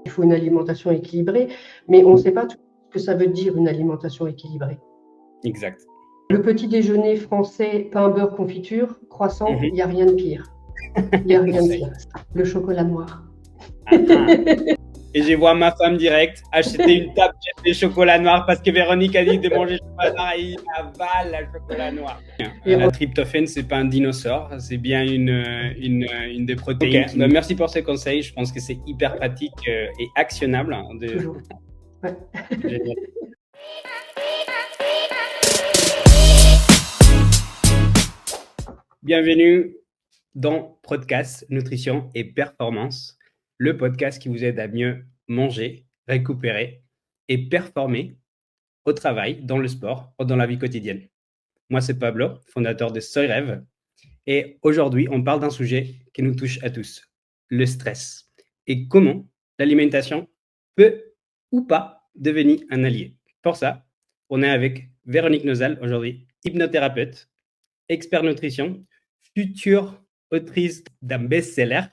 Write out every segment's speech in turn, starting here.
Il faut une alimentation équilibrée, mais on ne sait pas tout ce que ça veut dire une alimentation équilibrée. Exact. Le petit déjeuner français, pain, beurre, confiture, croissant, il n'y a rien de pire. Il n'y a rien de pire. Le chocolat noir. Et je vois ma femme direct acheter une tablette de chocolat noir parce que Véronique a dit de manger chocolat noir et il avale le chocolat noir. La tryptophane, c'est pas un dinosaure, c'est bien une des protéines. Okay. Merci pour ces conseils, je pense que c'est hyper pratique et actionnable. Toujours. Ouais. Bienvenue dans Podcast Nutrition et Performance, le podcast qui vous aide à mieux manger, récupérer et performer au travail, dans le sport ou dans la vie quotidienne. Moi, c'est Pablo, fondateur de Soy Rêve. Et aujourd'hui, on parle d'un sujet qui nous touche à tous, le stress. Et comment l'alimentation peut ou pas devenir un allié. Pour ça, on est avec Véronique Nozal aujourd'hui, hypnothérapeute, expert nutrition, future autrice d'un best-seller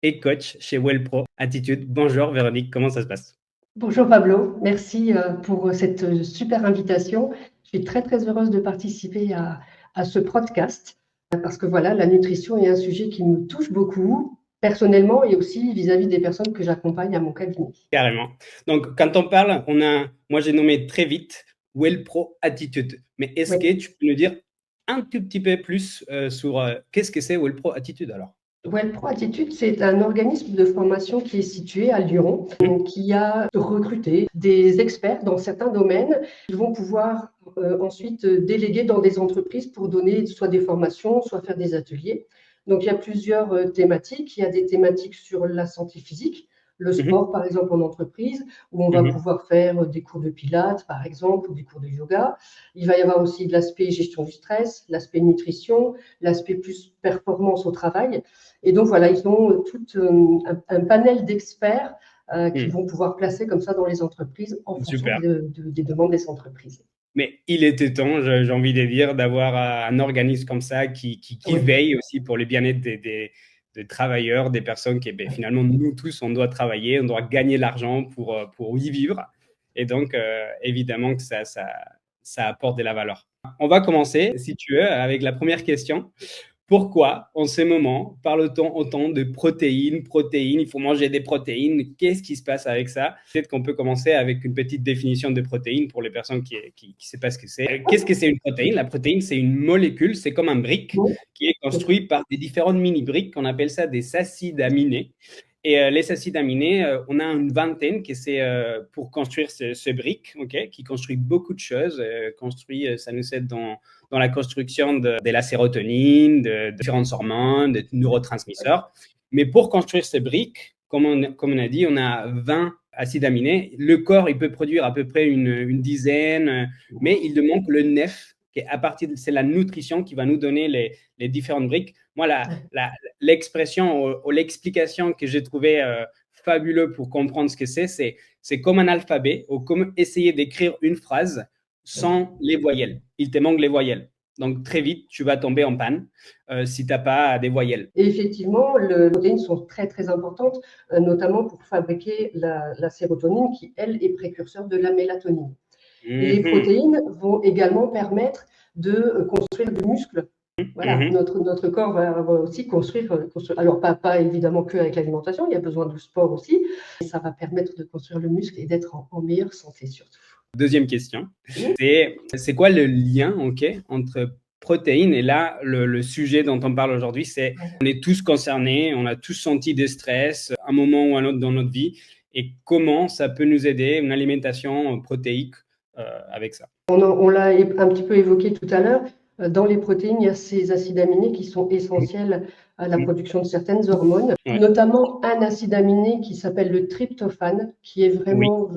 et coach chez WellPro Attitude. Bonjour Véronique, comment ça se passe? Bonjour Pablo, merci pour cette super invitation. Je suis très très heureuse de participer à ce podcast parce que voilà, la nutrition est un sujet qui me touche beaucoup personnellement et aussi vis-à-vis des personnes que j'accompagne à mon cabinet. Carrément. Donc quand on parle, moi j'ai nommé très vite WellPro Attitude. Mais est-ce que tu peux nous dire un tout petit peu plus sur qu'est-ce que c'est WellPro Attitude alors? WellPro Attitude, c'est un organisme de formation qui est situé à Lyon, qui a recruté des experts dans certains domaines. Ils vont pouvoir ensuite déléguer dans des entreprises pour donner soit des formations, soit faire des ateliers. Donc, il y a plusieurs thématiques. Il y a des thématiques sur la santé physique, le sport, par exemple, en entreprise, où on va pouvoir faire des cours de pilates, par exemple, ou des cours de yoga. Il va y avoir aussi de l'aspect gestion du stress, l'aspect nutrition, l'aspect plus performance au travail. Et donc, voilà, ils ont tout un panel d'experts qui vont pouvoir placer comme ça dans les entreprises en fonction des demandes des entreprises. Mais il était temps, j'ai envie de dire, d'avoir un organisme comme ça qui veille aussi pour le bien-être des travailleurs, des personnes qui, finalement, nous tous, on doit travailler, on doit gagner l'argent pour y vivre. Et donc, évidemment que ça apporte de la valeur. On va commencer, si tu veux, avec la première question. Pourquoi, en ce moment, parle-t-on autant de protéines, il faut manger des protéines? Qu'est-ce qui se passe avec ça? Peut-être qu'on peut commencer avec une petite définition de protéines pour les personnes qui ne savent pas ce que c'est. Qu'est-ce que c'est une protéine? La protéine, c'est une molécule, c'est comme un brique qui est construit par des différentes mini-briques, on appelle ça des acides aminés. Et les acides aminés, on a une vingtaine qui c'est pour construire ce brique, qui construit beaucoup de choses. Ça nous aide dans la construction de la sérotonine, de différentes hormones, de neurotransmetteurs. Mais pour construire ces briques, comme on a dit, on a 20 acides aminés. Le corps, il peut produire à peu près une dizaine, mais il manque le 9, c'est la nutrition qui va nous donner les différentes briques. Moi, l'expression ou l'explication que j'ai trouvée fabuleux pour comprendre ce que c'est comme un alphabet ou comme essayer d'écrire une phrase sans les voyelles. Il te manque les voyelles. Donc, très vite, tu vas tomber en panne si tu n'as pas des voyelles. Et effectivement, les protéines sont très, très importantes, notamment pour fabriquer la sérotonine qui, elle, est précurseur de la mélatonine. Les protéines vont également permettre de construire du muscle. Voilà, notre corps va aussi construire. Alors, pas évidemment qu'avec l'alimentation, il y a besoin de sport aussi. Et ça va permettre de construire le muscle et d'être en meilleure santé surtout. Deuxième question, c'est quoi le lien entre protéines et là, le sujet dont on parle aujourd'hui, c'est on est tous concernés, on a tous senti des stress à un moment ou à un autre dans notre vie et comment ça peut nous aider, une alimentation protéique avec ça. On l'a un petit peu évoqué tout à l'heure. Dans les protéines, il y a ces acides aminés qui sont essentiels à la production de certaines hormones, notamment un acide aminé qui s'appelle le tryptophane, qui est vraiment,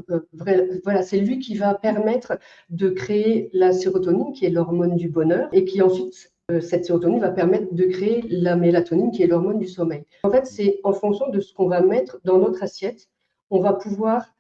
voilà, c'est lui qui va permettre de créer la sérotonine, qui est l'hormone du bonheur, et qui ensuite, cette sérotonine va permettre de créer la mélatonine, qui est l'hormone du sommeil. En fait, c'est en fonction de ce qu'on va mettre dans notre assiette, on va pouvoir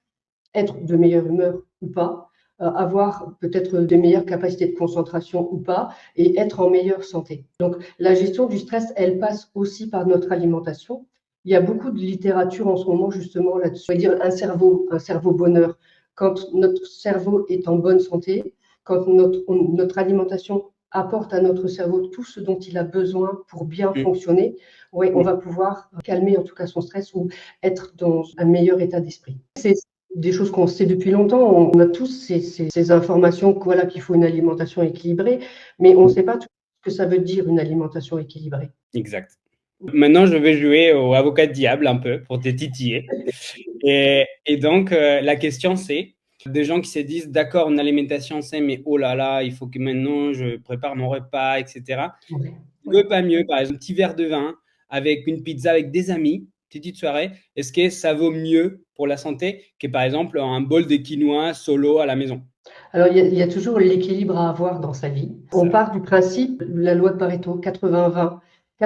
être de meilleure humeur ou pas, avoir peut-être des meilleures capacités de concentration ou pas, et être en meilleure santé. Donc, la gestion du stress, elle passe aussi par notre alimentation, Il y a beaucoup de littérature en ce moment justement là-dessus. On va dire un cerveau bonheur. Quand notre cerveau est en bonne santé, quand notre alimentation apporte à notre cerveau tout ce dont il a besoin pour bien fonctionner, ouais, on va pouvoir calmer en tout cas son stress ou être dans un meilleur état d'esprit. C'est des choses qu'on sait depuis longtemps. On a tous ces informations voilà, qu'il faut une alimentation équilibrée, mais on ne sait pas tout ce que ça veut dire une alimentation équilibrée. Exact. Maintenant, je vais jouer au avocat de diable un peu pour te titiller. Et donc, la question, c'est des gens qui se disent, d'accord, une alimentation saine, mais oh là là, il faut que maintenant je prépare mon repas, etc. Ouais, Tu veux ouais. pas mieux, par exemple, un petit verre de vin avec une pizza avec des amis, petite soirée, est-ce que ça vaut mieux pour la santé que, par exemple, un bol de quinoa solo à la maison? Alors, il y a toujours l'équilibre à avoir dans sa vie. On Ça. part du principe, la loi de Pareto, 80-20.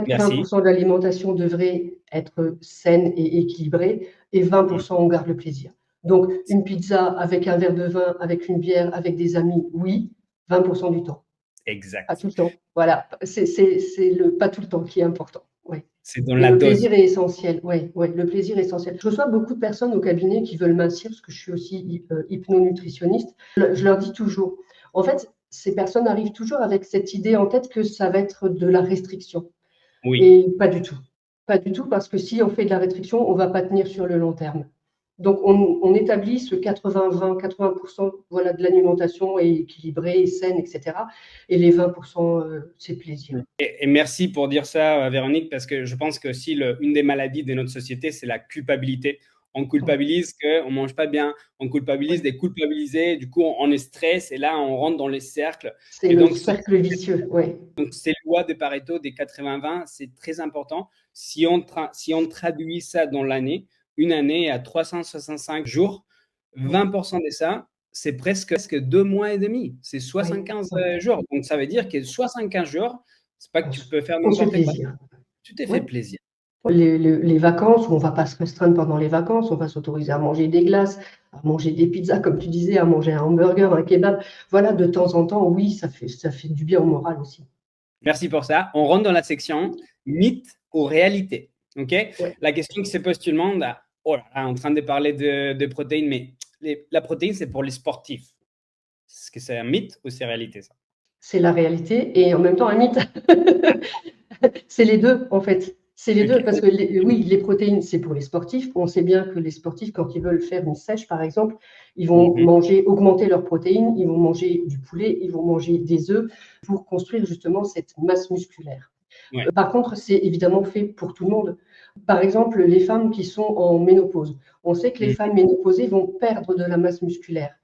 Merci. 80% de l'alimentation devrait être saine et équilibrée et 20% on garde le plaisir. Donc, une pizza avec un verre de vin, avec une bière, avec des amis, oui, 20% du temps. Pas Exact. tout le temps. Voilà, c'est le pas tout le temps qui est important. Ouais. C'est dans Et la le dose. plaisir est essentiel. Ouais, ouais, le plaisir est essentiel. Je reçois beaucoup de personnes au cabinet qui veulent mincir, parce que je suis aussi hypnonutritionniste. Je leur dis toujours, en fait, ces personnes arrivent toujours avec cette idée en tête que ça va être de la restriction. Oui. Et pas du tout. Pas du tout, parce que si on fait de la restriction, on ne va pas tenir sur le long terme. Donc, on établit ce 80-20, 80% voilà, de l'alimentation est équilibrée, saine, etc. Et les 20%, c'est plaisir. Et merci pour dire ça, Véronique, parce que je pense que aussi une des maladies de notre société, c'est la culpabilité. On Ouais, culpabilise qu'on ne mange pas bien, on culpabilise ouais. des culpabilisés, du coup on est stress et là on rentre dans les cercles. C'est Et le donc, cercle vicieux. Ouais. ces lois de Pareto des 80-20, c'est très important. Si on traduit ça dans l'année, une année à 365 jours, Ouais. 20% de ça, c'est presque 2 mois et demi. C'est Ouais. 75 Ouais. jours. Donc ça veut dire que 75 jours, c'est pas que tu peux faire On se fait n'importe quoi. plaisir. Tu t'es fait Ouais. plaisir. Les vacances, on ne va pas se restreindre pendant les vacances, on va s'autoriser à manger des glaces, à manger des pizzas, comme tu disais, à manger un hamburger, un kebab. Voilà, de temps en temps, oui, ça fait du bien au moral aussi. Merci pour ça. On rentre dans la section mythe ou réalité. OK? Ouais. La question qui se pose tout le monde, oh là là, en train de parler de protéines, mais la protéine, c'est pour les sportifs. Est-ce que c'est un mythe ou c'est réalité, ça? C'est la réalité et en même temps un mythe. C'est les deux, en fait. C'est les deux, OK. parce que oui, les protéines, c'est pour les sportifs. On sait bien que les sportifs, quand ils veulent faire une sèche, par exemple, ils vont Mhm. augmenter leurs protéines, ils vont manger du poulet, ils vont manger des œufs pour construire justement cette masse musculaire. Ouais. Par contre, c'est évidemment fait pour tout le monde. Par exemple, les femmes qui sont en ménopause. On sait que les Mhm. femmes ménopausées vont perdre de la masse musculaire.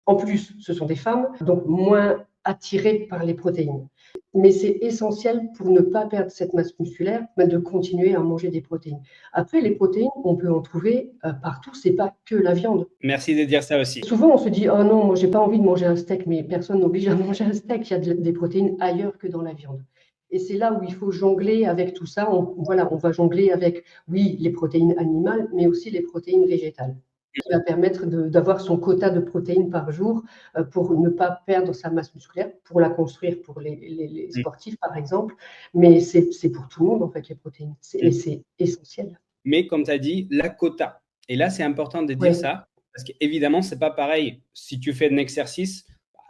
En plus, ce sont des femmes, donc moins attirées par les protéines. Mais c'est essentiel pour ne pas perdre cette masse musculaire, de continuer à manger des protéines. Après, les protéines, on peut en trouver partout, c'est pas que la viande. Merci de dire ça aussi. Souvent, on se dit, oh non, moi, j'ai pas envie de manger un steak, mais personne n'oblige à manger un steak. Il y a des protéines ailleurs que dans la viande. Et c'est là où il faut jongler avec tout ça. Voilà, on va jongler avec, oui, les protéines animales, mais aussi les protéines végétales, qui va permettre d'avoir son quota de protéines par jour pour ne pas perdre sa masse musculaire, pour la construire pour les Mhm. sportifs, par exemple. Mais c'est pour tout le monde, en fait, les protéines. Et Mhm. c'est essentiel. Mais comme tu as dit, la quota. Et là, c'est important de dire Oui, ça, parce qu'évidemment, ce n'est pas pareil. Si tu fais un exercice,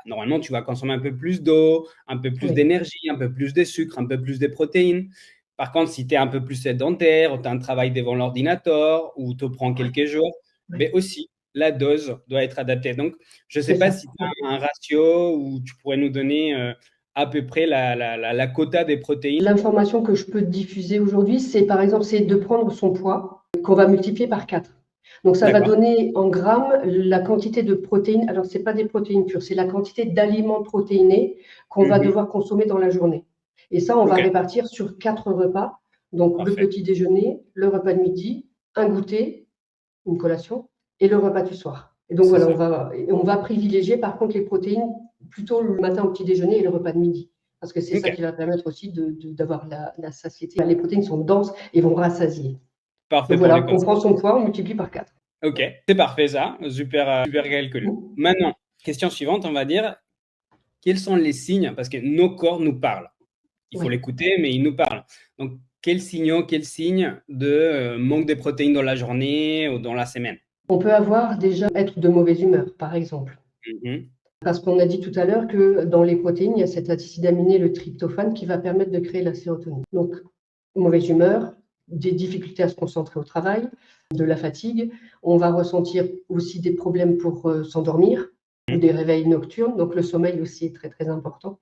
normalement, tu vas consommer un peu plus d'eau, un peu plus oui, d'énergie, un peu plus de sucre, un peu plus de protéines. Par contre, si tu es un peu plus sédentaire, ou tu as un travail devant l'ordinateur, ou tu prends quelques jours, oui, mais aussi, la dose doit être adaptée. Donc, je ne sais c'est pas ça. si tu as un ratio où tu pourrais nous donner à peu près la quota des protéines. L'information que je peux diffuser aujourd'hui, c'est par exemple, c'est de prendre son poids qu'on va multiplier par 4. Donc ça va D'accord. donner en grammes la quantité de protéines. Alors ce n'est pas des protéines pures, c'est la quantité d'aliments protéinés qu'on va Mhm. devoir consommer dans la journée. Et ça, on va OK, répartir sur 4 repas. Donc le parfait. petit déjeuner, le repas de midi, un goûter, une collation et le repas du soir. Et donc C'est voilà, ça. on va privilégier par contre les protéines plutôt le matin au petit déjeuner et le repas de midi. Parce que c'est ça OK. qui va permettre aussi d'avoir la satiété. Les protéines sont denses et vont rassasier. Parfait Donc pour les voilà, on conseils. prend son poids, on multiplie par 4. OK, c'est parfait ça. Super, super calcul. Maintenant, question suivante, on va dire, quels sont les signes? Parce que nos corps nous parlent. Il faut Oui, l'écouter, mais il nous parle. Donc, quels signes de manque de protéines dans la journée ou dans la semaine? On peut avoir déjà être de mauvaise humeur, par exemple. Mhm. Parce qu'on a dit tout à l'heure que dans les protéines, il y a cet acide aminé, le tryptophane, qui va permettre de créer la sérotonine. Donc, mauvaise humeur, des difficultés à se concentrer au travail, de la fatigue. On va ressentir aussi des problèmes pour s'endormir ou des réveils nocturnes. Donc, le sommeil aussi est très, très important.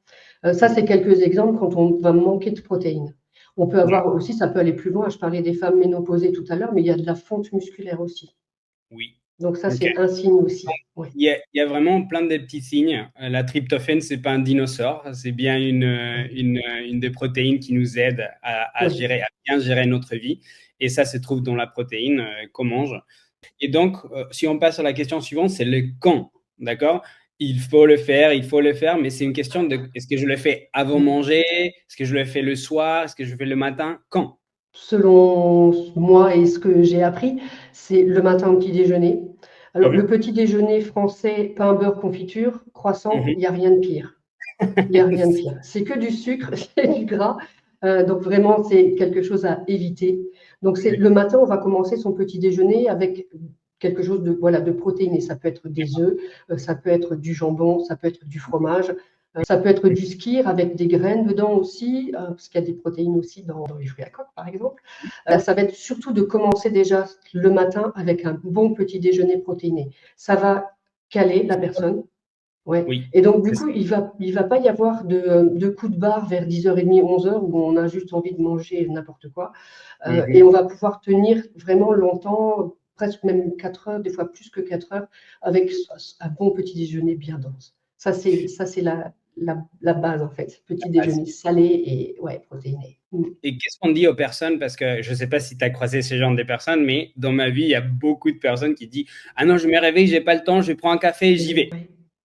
Ça, c'est quelques exemples quand on va manquer de protéines. On peut avoir aussi, ça peut aller plus loin. Je parlais des femmes ménopausées tout à l'heure, mais il y a de la fonte musculaire aussi. Oui. Donc, ça, Ok. c'est un signe aussi. Ouais. Il y a vraiment plein de petits signes. La tryptophane, c'est pas un dinosaure, c'est bien une des protéines qui nous aide à Ouais. gérer, à bien gérer notre vie. Et ça se trouve dans la protéine qu'on mange. Et donc, si on passe à la question suivante, c'est le quand, d'accord? Il faut le faire, mais c'est une question de est-ce que je le fais avant manger? Est-ce que je le fais le soir? Est-ce que je le fais le matin? Quand? Selon moi et ce que j'ai appris, c'est le matin au petit déjeuner. Alors, le petit déjeuner français, pain, beurre, confiture, croissant, il n'y a rien de pire. Il n'y a rien de pire. C'est que du sucre, c'est du gras. Donc, vraiment, c'est quelque chose à éviter. Donc, c'est le matin, on va commencer son petit déjeuner avec quelque chose de, voilà, de protéiné. Ça peut être des œufs, ça peut être du jambon, ça peut être du fromage. Ça peut être du skyr avec des graines dedans aussi, parce qu'il y a des protéines aussi dans les fruits à coque, par exemple. Ça va être surtout de commencer déjà le matin avec un bon petit déjeuner protéiné. Ça va caler la personne. Ouais. Oui. Et donc, du coup, il va pas y avoir de coup de barre vers 10h30, 11h où on a juste envie de manger n'importe quoi. Et on va pouvoir tenir vraiment longtemps, presque même 4 heures, des fois plus que 4 heures, avec un bon petit déjeuner bien dense. Ça, c'est la base, en fait. Petit déjeuner salé et ouais, protéiné. Et qu'est-ce qu'on dit aux personnes? Parce que je ne sais pas si tu as croisé ce genre de personnes, mais dans ma vie, il y a beaucoup de personnes qui disent ah non, je me réveille, j'ai pas le temps, je prends un café et j'y vais.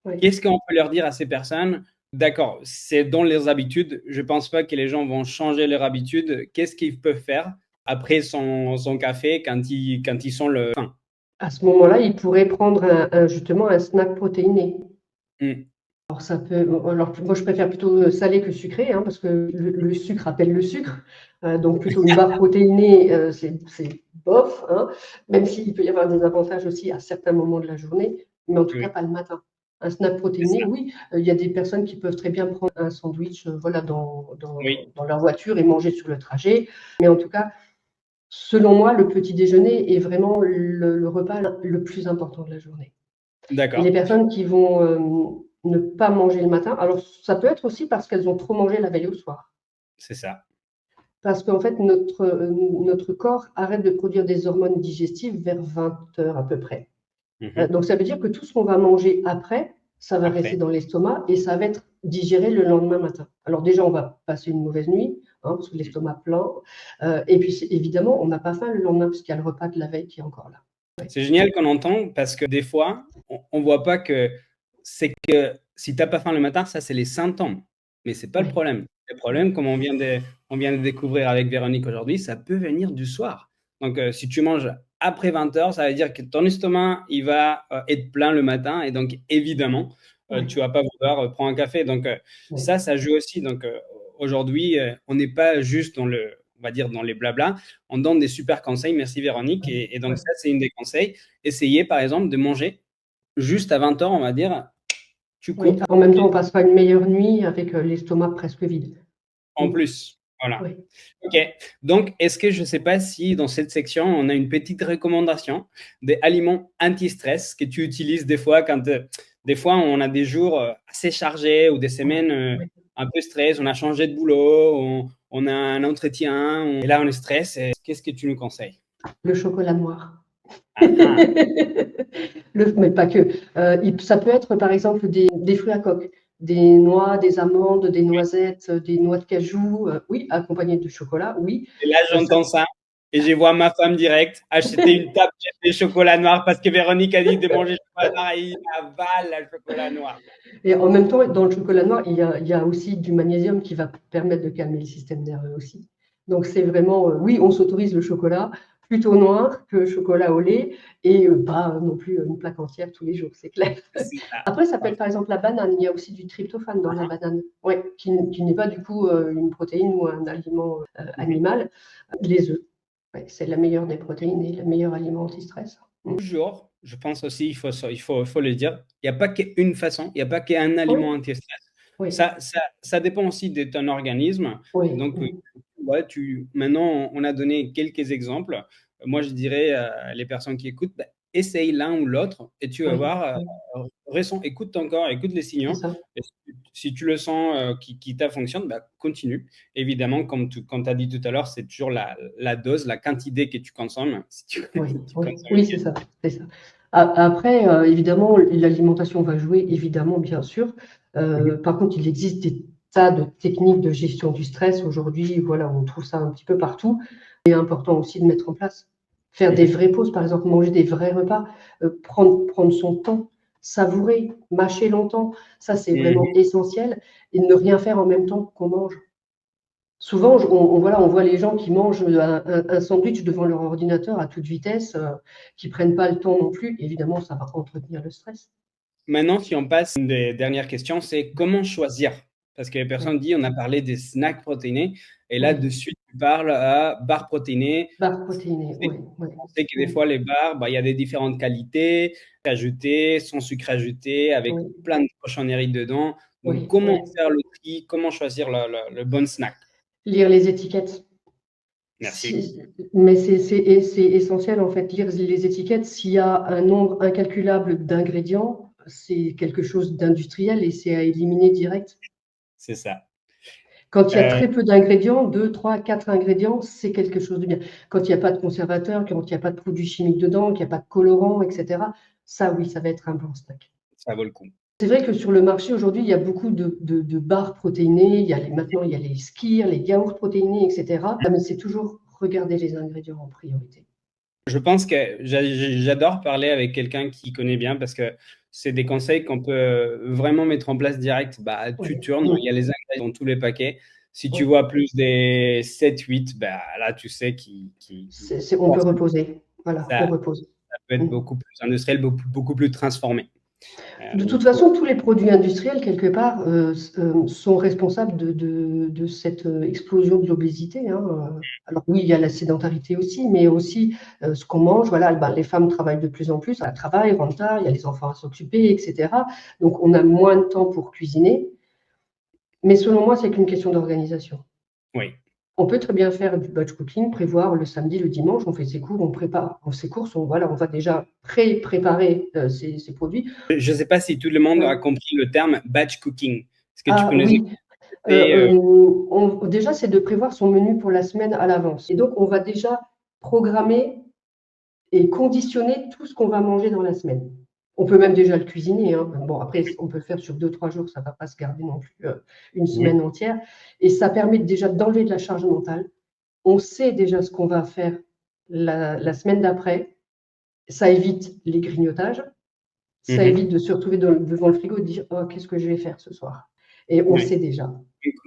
Ouais. Qu'est-ce qu'on peut leur dire à ces personnes? D'accord, c'est dans leurs habitudes. Je ne pense pas que les gens vont changer leurs habitudes. Qu'est-ce qu'ils peuvent faire après son café quand ils sont le faim? À ce moment-là, ils pourraient prendre justement un snack protéiné. Alors, ça peut, alors, moi, je préfère plutôt salé que sucré, hein, parce que le sucre appelle le sucre. Donc, plutôt une barre protéinée, c'est bof, hein, même s'il peut y avoir des avantages aussi à certains moments de la journée, mais en tout cas pas le matin. Un snack protéiné, oui, il y a des personnes qui peuvent très bien prendre un sandwich voilà, dans leur voiture et manger sur le trajet. Mais en tout cas, selon moi, le petit déjeuner est vraiment le repas le plus important de la journée. Et les personnes qui vont ne pas manger le matin, alors ça peut être aussi parce qu'elles ont trop mangé la veille au soir. C'est ça. Parce qu'en fait, notre corps arrête de produire des hormones digestives vers 20 heures à peu près. Donc ça veut dire que tout ce qu'on va manger après, ça va rester dans l'estomac et ça va être digéré le lendemain matin. Alors déjà, on va passer une mauvaise nuit, hein, parce que l'estomac plein. Et puis évidemment, on n'a pas faim le lendemain parce qu'il y a le repas de la veille qui est encore là. Ouais. C'est génial qu'on entend parce que des fois, on ne voit pas que c'est que si tu n'as pas faim le matin, ça, c'est les symptômes. Mais ce n'est pas le problème. Le problème, comme on vient de découvrir avec Véronique aujourd'hui, ça peut venir du soir. Donc, si tu manges après 20 heures, ça veut dire que ton estomac, il va être plein le matin. Et donc, évidemment, tu ne vas pas vouloir prendre un café. Donc, ça joue aussi. Donc, aujourd'hui, on n'est pas juste dans on va dire dans les blablas, on donne des super conseils. Merci Véronique. Et donc ça, c'est une des conseils. Essayez par exemple de manger juste à 20 heures, on va dire, tu coupes. En même temps, on passera une meilleure nuit avec l'estomac presque vide. En plus, voilà. Ok. Donc, est-ce que je ne sais pas si dans cette section, on a une petite recommandation des aliments anti-stress que tu utilises des fois quand des fois on a des jours assez chargés ou des semaines un peu stress, on a changé de boulot, on a un entretien, et là on est stress. Qu'est-ce que tu nous conseilles? Le chocolat noir. Mais pas que. Ça peut être par exemple des fruits à coque, des noix, des amandes, des noisettes, des noix de cajou, oui, accompagnées de chocolat, oui. Et là, j'entends ça. Et je vois ma femme direct acheter une tablette de chocolat noir parce que Véronique a dit de manger chocolat noir et il avale le chocolat noir. Et en même temps, dans le chocolat noir, il y a aussi du magnésium qui va permettre de calmer le système nerveux aussi. Donc, c'est vraiment, oui, on s'autorise le chocolat. plutôt noir que chocolat au lait et pas non plus une plaque entière tous les jours, c'est clair. C'est ça. Après, ça peut être par exemple la banane. Il y a aussi du tryptophane dans la banane, ouais, qui n'est pas du coup une protéine ou un aliment animal. Les œufs, ouais, c'est la meilleure des protéines et le meilleur aliment anti-stress. Toujours, je pense aussi, il faut le dire, il n'y a pas qu'une façon, il n'y a pas qu'un Oui, aliment anti-stress. oui, Ça dépend aussi de ton organisme. oui, Donc, ouais, maintenant, on a donné quelques exemples. Moi, je dirais les personnes qui écoutent, bah, essaye l'un ou l'autre et tu vas oui, voir, écoute ton corps, écoute les c'est signaux. ça. Et si tu le sens qui t'a fonctionne, bah, continue. Évidemment, comme tu as dit tout à l'heure, c'est toujours la dose, la quantité que tu consommes. Si tu, Oui, si tu oui, consommes oui, bien. c'est ça, c'est ça. Après, évidemment, l'alimentation va jouer, évidemment, bien sûr. Mhm. Par contre, il existe des tas de techniques de gestion du stress. Aujourd'hui, voilà, on trouve ça un petit peu partout. Il est important aussi de mettre en place. Faire des Mhm. vraies pauses, par exemple, manger des vrais repas, prendre son temps, savourer, mâcher longtemps. Ça, c'est vraiment Mhm. essentiel. Et ne rien faire en même temps qu'on mange. Souvent, voilà, on voit les gens qui mangent un sandwich devant leur ordinateur à toute vitesse, qui ne prennent pas le temps non plus. Évidemment, ça va entretenir le stress. Maintenant, si on passe, une des dernières questions, c'est comment choisir? Parce que les Oui, personnes disent, on a parlé des snacks protéinés, et là, de oui. suite, tu parles à barres protéinées. Barres protéinées, oui, oui, On sait que des oui, fois, les barres, bah, il y a des différentes qualités, ajouté, sans sucre ajouté, avec oui, plein de cochonneries dedans. Donc, oui, comment oui. faire le tri? Comment choisir le bon snack? Lire les étiquettes. Merci. Mais c'est essentiel, en fait, lire les étiquettes. S'il y a un nombre incalculable d'ingrédients, c'est quelque chose d'industriel et c'est à éliminer direct. C'est ça. Quand il y a Euh, très peu d'ingrédients, 2, 3, 4 ingrédients, c'est quelque chose de bien. Quand il n'y a pas de conservateur, quand il n'y a pas de produits chimiques dedans, qu'il n'y a pas de colorant, etc., ça, oui, ça va être un bon snack. Ça vaut le coup. C'est vrai que sur le marché aujourd'hui, il y a beaucoup de barres protéinées. Maintenant, il y a les skirs, les yaourts protéinés, etc. Mais c'est toujours regarder les ingrédients en priorité. Je pense que j'adore parler avec quelqu'un qui connaît bien parce que c'est des conseils qu'on peut vraiment mettre en place direct. Bah, tu Oui, tournes, il y a oui, les ingrédients dans tous les paquets. Si tu oui. vois plus des 7, 8, bah, là, tu sais On peut reposer. Voilà, on ça, repose. ça peut être Mm. beaucoup plus industriel, beaucoup plus transformé. De toute Donc, façon, tous les produits industriels, quelque part, sont responsables de cette explosion de l'obésité, hein. Alors oui, il y a la sédentarité aussi, mais aussi ce qu'on mange. Voilà, ben, les femmes travaillent de plus en plus, elles travaillent, rentrent tard, il y a les enfants à s'occuper, etc. Donc on a moins de temps pour cuisiner. Mais selon moi, c'est qu'une question d'organisation. oui. On peut très bien faire du batch cooking, prévoir le samedi, le dimanche, on fait ses cours, on prépare ses courses, voilà, on va déjà préparer ces produits. Je ne sais pas si tout le monde a Ouais. compris le terme batch cooking. Est-ce que tu Ah peux nous oui, expliquer déjà, c'est de prévoir son menu pour la semaine à l'avance. Et donc, on va déjà programmer et conditionner tout ce qu'on va manger dans la semaine. On peut même déjà le cuisiner, hein. Bon, après, on peut le faire sur 2, 3 jours, ça ne va pas se garder non plus une Mhm. semaine entière. Et ça permet déjà d'enlever de la charge mentale. On sait déjà ce qu'on va faire la semaine d'après. Ça évite les grignotages. Ça Mhm. évite de se retrouver devant le frigo et de dire oh, qu'est-ce que je vais faire ce soir. Et on Ouais. sait déjà.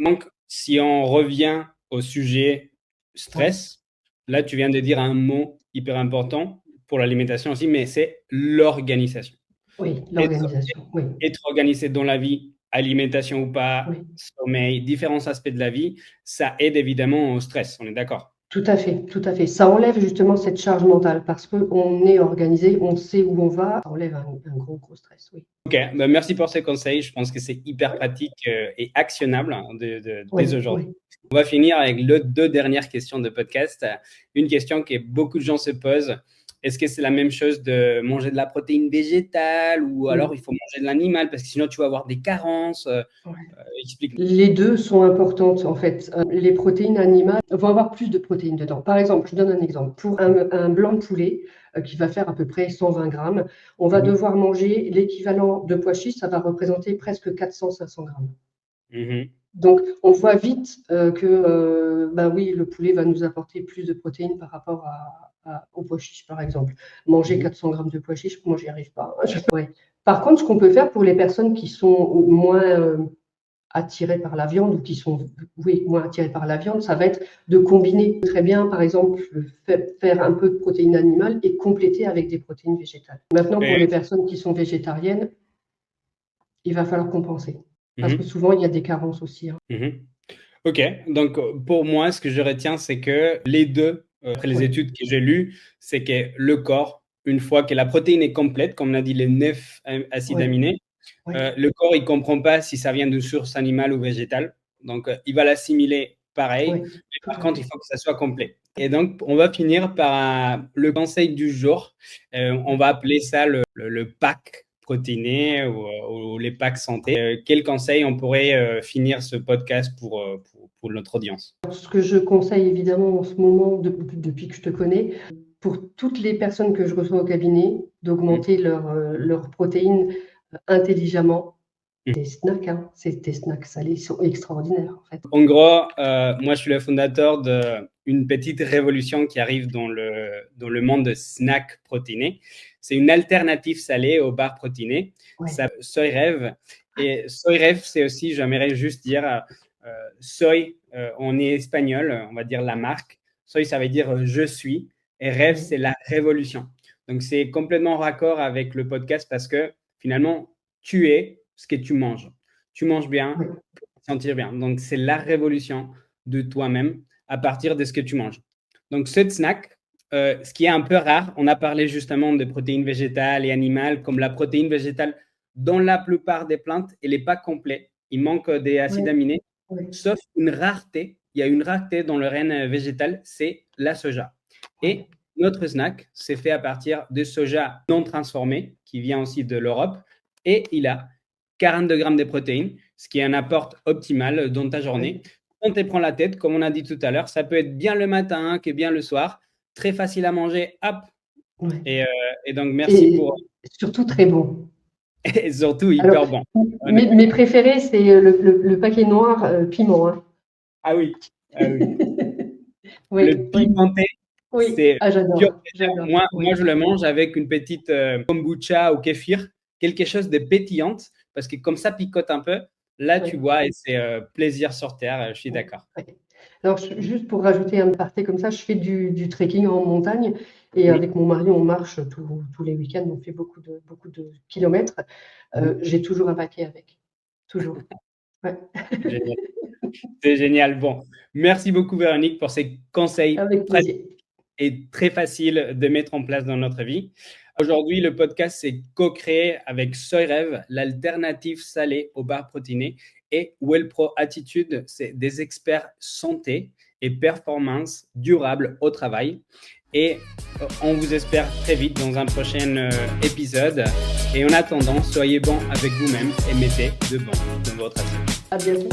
Donc, si on revient au sujet Ouais. stress, là, tu viens de dire un mot hyper important pour l'alimentation aussi, mais c'est l'organisation. Oui, Être, l'organisation. Oui, être organisé dans la vie, alimentation ou pas, oui. sommeil, différents aspects de la vie, ça aide évidemment au stress, on est d'accord. Tout à fait, tout à fait. Ça enlève justement cette charge mentale parce qu'on est organisé, on sait où on va. Ça enlève un gros, gros stress, oui. Ok, ben merci pour ces conseils. Je pense que c'est hyper pratique et actionnable hein, Oui, dès aujourd'hui. oui. On va finir avec les deux dernières questions de podcast. Une question que beaucoup de gens se posent. Est-ce que c'est la même chose de manger de la protéine végétale ou alors il Mm. faut manger de l'animal parce que sinon tu vas avoir des carences? Ouais. Explique-nous. Les deux sont importantes en fait. Les protéines animales vont avoir plus de protéines dedans. Par exemple, je donne un exemple. Pour un blanc de poulet qui va faire à peu près 120 grammes, on va Mhm. devoir manger l'équivalent de pois chiches, ça va représenter presque 400-500 grammes. Mhm. Donc, on voit vite que ben oui, le poulet va nous apporter plus de protéines par rapport aux pois chiches, par exemple. Manger Mhm. 400 grammes de pois chiches, moi, j'y arrive pas. Ouais. Par contre, ce qu'on peut faire pour les personnes qui sont moins attirés par la viande ou qui sont moins attirés par la viande, ça va être de combiner très bien, par exemple, faire un peu de protéines animales et compléter avec des protéines végétales. Maintenant, pour les personnes qui sont végétariennes, il va falloir compenser. Parce que souvent, il y a des carences aussi. Ok, donc pour moi, ce que je retiens, c'est que les deux, après les études que j'ai lues, c'est que le corps, une fois que la protéine est complète, comme on a dit, les 9 acides aminés, le corps, il ne comprend pas si ça vient d'une source animale ou végétale. Donc, il va l'assimiler pareil. Mais par contre, il faut que ça soit complet. Et donc, on va finir par le conseil du jour. On va appeler ça le pack protéiné ou les packs santé. Quel conseil on pourrait finir ce podcast pour notre audience? Ce que je conseille évidemment en ce moment, depuis que je te connais, pour toutes les personnes que je reçois au cabinet, d'augmenter leurs protéines intelligemment. Des snacks, c'est des snacks salés, ils sont extraordinaires en fait. En gros, moi je suis le fondateur d'une petite révolution qui arrive dans le monde de snacks protéinés. C'est une alternative salée aux barres protéinées. Ça Soy Rêve. Et Soy Rêve, c'est aussi, j'aimerais juste dire, soy, on est espagnol, on va dire la marque. Soy, ça veut dire je suis. Et Rêve, c'est la révolution. Donc c'est complètement en raccord avec le podcast parce que finalement, tu es ce que tu manges. Tu manges bien, pour te sentir bien. Donc, c'est la révolution de toi-même à partir de ce que tu manges. Donc, ce snack, ce qui est un peu rare, on a parlé justement de protéines végétales et animales, comme la protéine végétale, dans la plupart des plantes, elle n'est pas complète. Il manque des acides aminés, sauf une rareté. Il y a une rareté dans le renne végétal, c'est la soja. Et notre snack, c'est fait à partir de soja non transformé, qui vient aussi de l'Europe, et il a 42 grammes de protéines, ce qui est un apport optimal dans ta journée. On te prend la tête, comme on a dit tout à l'heure, ça peut être bien le matin que bien le soir, très facile à manger, hop. Et donc, merci pour… Surtout très bon. Et surtout hyper bon. Mes préférés, c'est le paquet noir piment. Ah oui. Le pimenté. J'adore. Moi, je le mange avec une petite kombucha ou kéfir, quelque chose de pétillant, parce que comme ça picote un peu, là tu vois, et c'est plaisir sur terre, je suis d'accord. Alors, juste pour rajouter un aparté comme ça, je fais du trekking en montagne et avec mon mari, on marche tous les week-ends, on fait beaucoup de kilomètres. J'ai toujours un paquet avec, toujours. Génial. C'est génial. Bon, merci beaucoup Véronique pour ces conseils pratiques et très faciles de mettre en place dans notre vie. Aujourd'hui, le podcast c'est co-créé avec Soy Rêve, l'alternative salée aux barres protéinées, et WellPro Attitude, c'est des experts santé et performance durable au travail. Et on vous espère très vite dans un prochain épisode. Et en attendant, soyez bons avec vous-même et mettez de bon dans votre assiette. À bientôt.